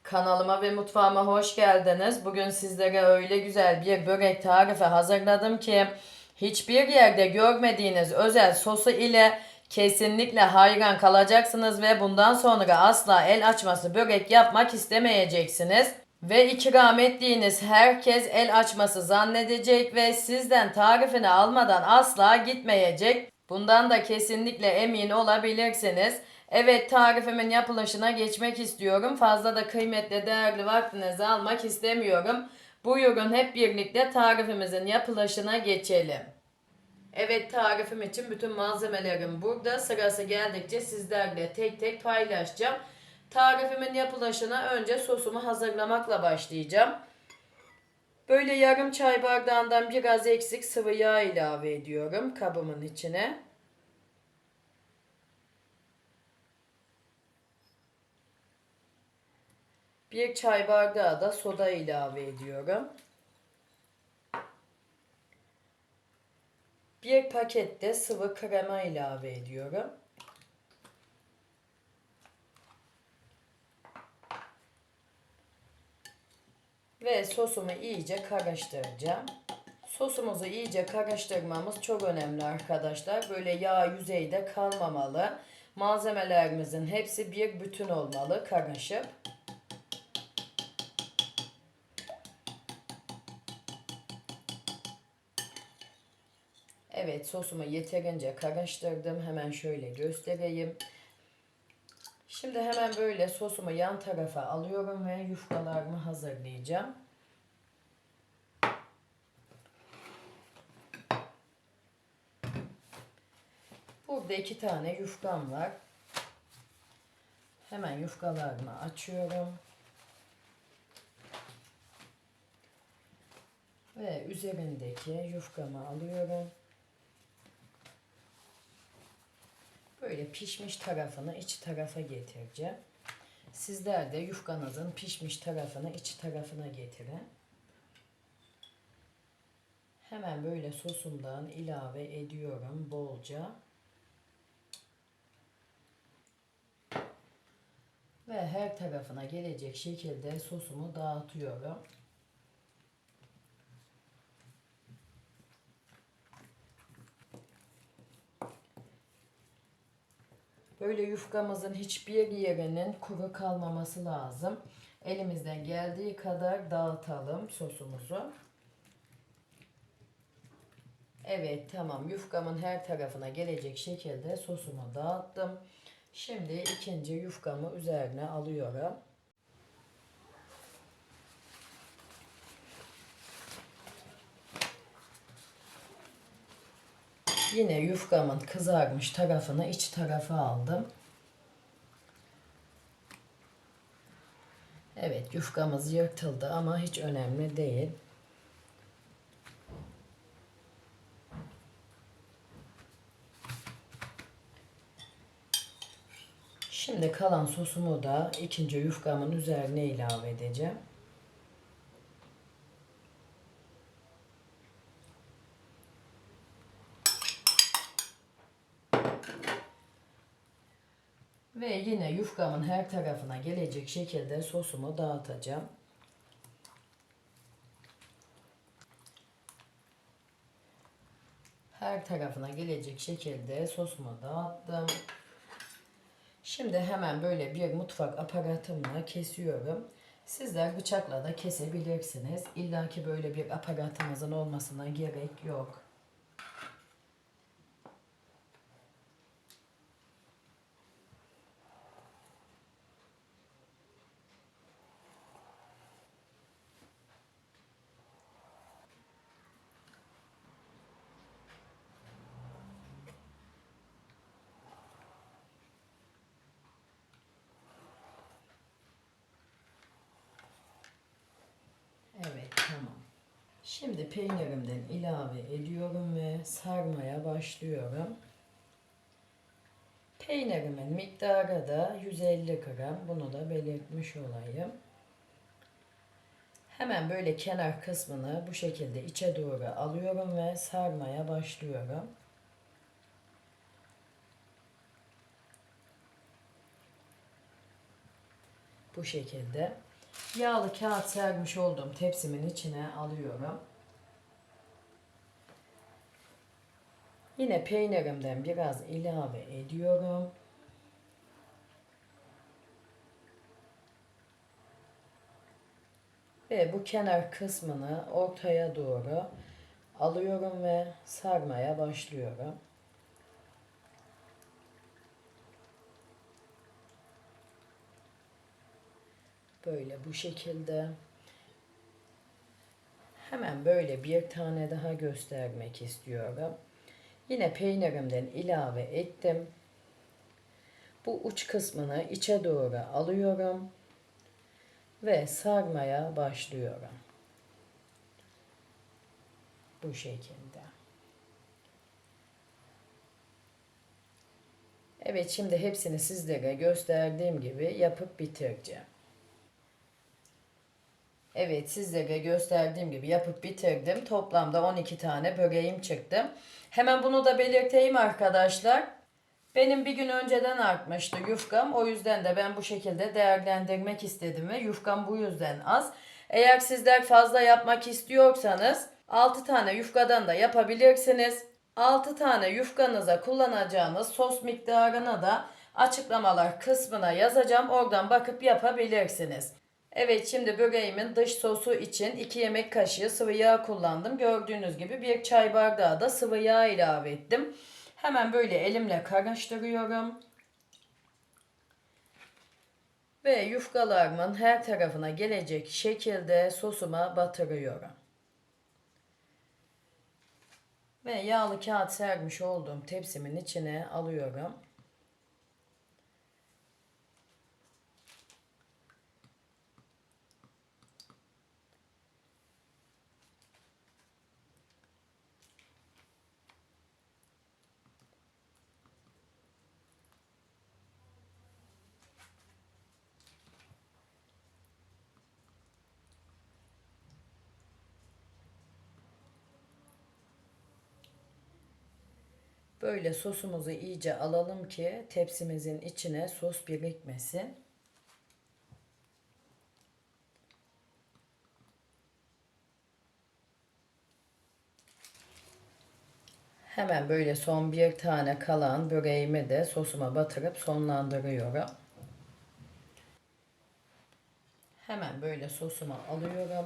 Kanalıma ve mutfağıma hoş geldiniz. Bugün sizlere öyle güzel bir börek tarifi hazırladım ki hiçbir yerde görmediğiniz özel sosu ile kesinlikle hayran kalacaksınız ve bundan sonra asla el açması börek yapmak istemeyeceksiniz. Ve ikram ettiğiniz herkes el açması zannedecek ve sizden tarifini almadan asla gitmeyecek. Bundan da kesinlikle emin olabilirsiniz. Evet, tarifimin yapılışına geçmek istiyorum. Fazla da kıymetli değerli vaktinizi almak istemiyorum. Buyurun hep birlikte tarifimizin yapılışına geçelim. Evet, tarifim için bütün malzemelerim burada. Sırası geldikçe sizlerle tek tek paylaşacağım. Tarifimin yapılışına önce sosumu hazırlamakla başlayacağım. Böyle yarım çay bardağından biraz eksik sıvı yağ ilave ediyorum kabımın içine. Bir çay bardağı da soda ilave ediyorum. Bir paket de sıvı krema ilave ediyorum. Ve sosumu iyice karıştıracağım. Sosumuzu iyice karıştırmamız çok önemli arkadaşlar. Böyle yağ yüzeyde kalmamalı. Malzemelerimizin hepsi bir bütün olmalı karışıp. Evet, sosumu yeterince karıştırdım. Hemen şöyle göstereyim. Şimdi hemen böyle sosumu yan tarafa alıyorum ve yufkalarımı hazırlayacağım. Burada 2 tane yufkam var. Hemen yufkalarımı açıyorum. Ve üzerindeki yufkamı alıyorum. Böyle pişmiş tarafını iç tarafa getireceğim. Sizler de yufkanızın pişmiş tarafını iç tarafına getirin. Hemen böyle sosumdan ilave ediyorum bolca. Ve her tarafına gelecek şekilde sosumu dağıtıyorum. Böyle yufkamızın hiçbir yerinin kuru kalmaması lazım. Elimizden geldiği kadar dağıtalım sosumuzu. Evet, tamam, yufkamın her tarafına gelecek şekilde sosumu dağıttım. Şimdi ikinci yufkamı üzerine alıyorum. Yine yufkamın kızarmış tarafını iç tarafa aldım. Evet, yufkamız yırtıldı ama hiç önemli değil. Şimdi kalan sosumu da ikinci yufkamın üzerine ilave edeceğim. Ve yine yufkamın her tarafına gelecek şekilde sosumu dağıtacağım. Her tarafına gelecek şekilde sosumu dağıttım. Şimdi hemen böyle bir mutfak aparatımla kesiyorum. Sizler bıçakla da kesebilirsiniz. İlla ki böyle bir aparatınızın olmasına gerek yok. Evet, tamam. Şimdi peynirimden ilave ediyorum ve sarmaya başlıyorum. Peynirimin miktarı da 150 gram. Bunu da belirtmiş olayım. Hemen böyle kenar kısmını bu şekilde içe doğru alıyorum ve sarmaya başlıyorum. Bu şekilde. Yağlı kağıt sermiş olduğum tepsimin içine alıyorum. Yine peynirimden biraz ilave ediyorum. Ve bu kenar kısmını ortaya doğru alıyorum ve sarmaya başlıyorum. Böyle bu şekilde. Hemen böyle bir tane daha göstermek istiyorum. Yine peynirimden ilave ettim. Bu uç kısmını içe doğru alıyorum ve sarmaya başlıyorum. Bu şekilde. Evet, şimdi hepsini sizlere gösterdiğim gibi yapıp bitireceğim. Evet, sizlere gösterdiğim gibi yapıp bitirdim. Toplamda 12 tane böreğim çıktı. Hemen bunu da belirteyim arkadaşlar. Benim bir gün önceden artmıştı yufkam. O yüzden de ben bu şekilde değerlendirmek istedim ve yufkam bu yüzden az. Eğer sizler fazla yapmak istiyorsanız 6 tane yufkadan da yapabilirsiniz. 6 tane yufkanıza kullanacağınız sos miktarını da açıklamalar kısmına yazacağım. Oradan bakıp yapabilirsiniz. Evet, şimdi böreğimin dış sosu için 2 yemek kaşığı sıvı yağ kullandım. Gördüğünüz gibi 1 çay bardağı da sıvı yağ ilave ettim. Hemen böyle elimle karıştırıyorum. Ve yufkalarımın her tarafına gelecek şekilde sosuma batırıyorum. Ve yağlı kağıt sermiş olduğum tepsimin içine alıyorum. Böyle sosumuzu iyice alalım ki tepsimizin içine sos birikmesin. Hemen böyle son bir tane kalan böreğimi de sosuma batırıp sonlandırıyorum. Hemen böyle sosuma alıyorum.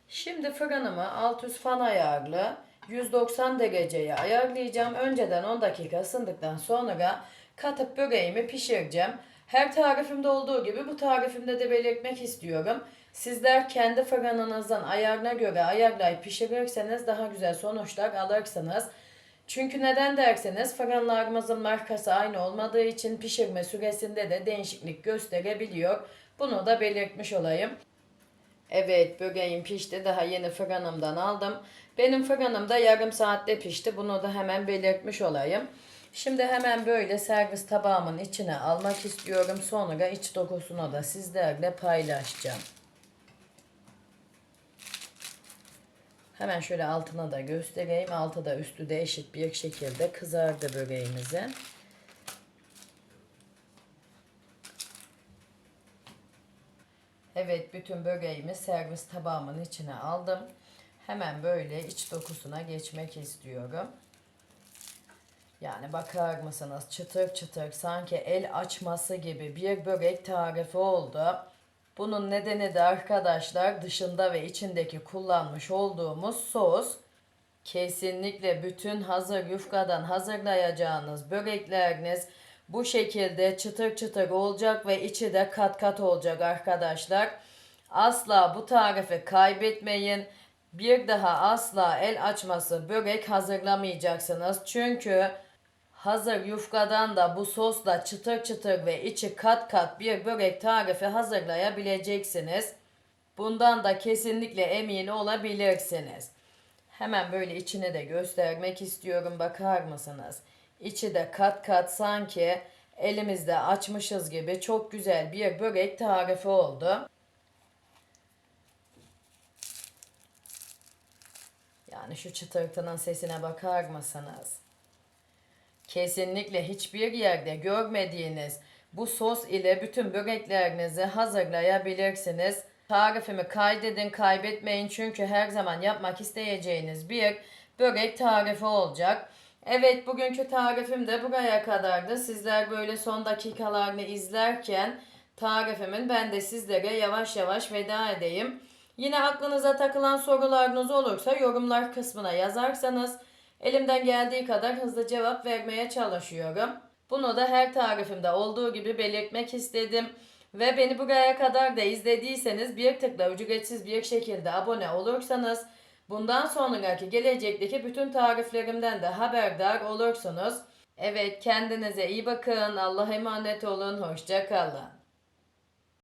Şimdi fırınımı alt üst fan ayarlı 190 dereceye ayarlayacağım. Önceden 10 dakika ısındıktan sonra katıp böreğimi pişireceğim. Her tarifimde olduğu gibi bu tarifimde de belirtmek istiyorum. Sizler kendi fırınınızın ayarına göre ayarlayıp pişirirseniz daha güzel sonuçlar alırsınız. Çünkü neden derseniz fırınlarımızın markası aynı olmadığı için pişirme süresinde de değişiklik gösterebiliyor. Bunu da belirtmiş olayım. Evet, böreğim pişti. Daha yeni fırınımdan aldım. Benim fırınımda yarım saatte pişti. Bunu da hemen belirtmiş olayım. Şimdi hemen böyle servis tabağımın içine almak istiyorum. Sonra iç dokusunu da sizlerle paylaşacağım. Hemen şöyle altına da göstereyim. Altı da üstü de eşit bir şekilde kızardı böreğimizin. Evet, bütün böreğimi servis tabağımın içine aldım. Hemen böyle iç dokusuna geçmek istiyorum. Yani bakar mısınız, çıtır çıtır sanki el açması gibi bir börek tarifi oldu. Bunun nedeni de arkadaşlar dışında ve içindeki kullanmış olduğumuz sos. Kesinlikle bütün hazır yufkadan hazırlayacağınız börekleriniz bu şekilde çıtır çıtır olacak ve içi de kat kat olacak arkadaşlar. Asla bu tarifi kaybetmeyin. Bir daha asla el açması börek hazırlamayacaksınız. Çünkü hazır yufkadan da bu sosla çıtır çıtır ve içi kat kat bir börek tarifi hazırlayabileceksiniz. Bundan da kesinlikle emin olabilirsiniz. Hemen böyle içini de göstermek istiyorum. Bakar mısınız? İçi de kat kat sanki elimizde açmışız gibi çok güzel bir börek tarifi oldu. Yani şu çıtırtının sesine bakar mısınız? Kesinlikle hiçbir yerde görmediğiniz bu sos ile bütün böreklerinizi hazırlayabilirsiniz. Tarifimi kaydedin, kaybetmeyin çünkü her zaman yapmak isteyeceğiniz bir börek tarifi olacak. Evet, bugünkü tarifim de buraya kadardı. Sizler böyle son dakikalarını izlerken tarifimin ben de sizlere yavaş yavaş veda edeyim. Yine aklınıza takılan sorularınız olursa yorumlar kısmına yazarsanız elimden geldiği kadar hızlı cevap vermeye çalışıyorum. Bunu da her tarifimde olduğu gibi belirtmek istedim. Ve beni buraya kadar da izlediyseniz bir tıkla ücretsiz bir şekilde abone olursanız bundan sonraki gelecekteki bütün tariflerimden de haberdar olursunuz. Evet, kendinize iyi bakın. Allah'a emanet olun. Hoşça kalın.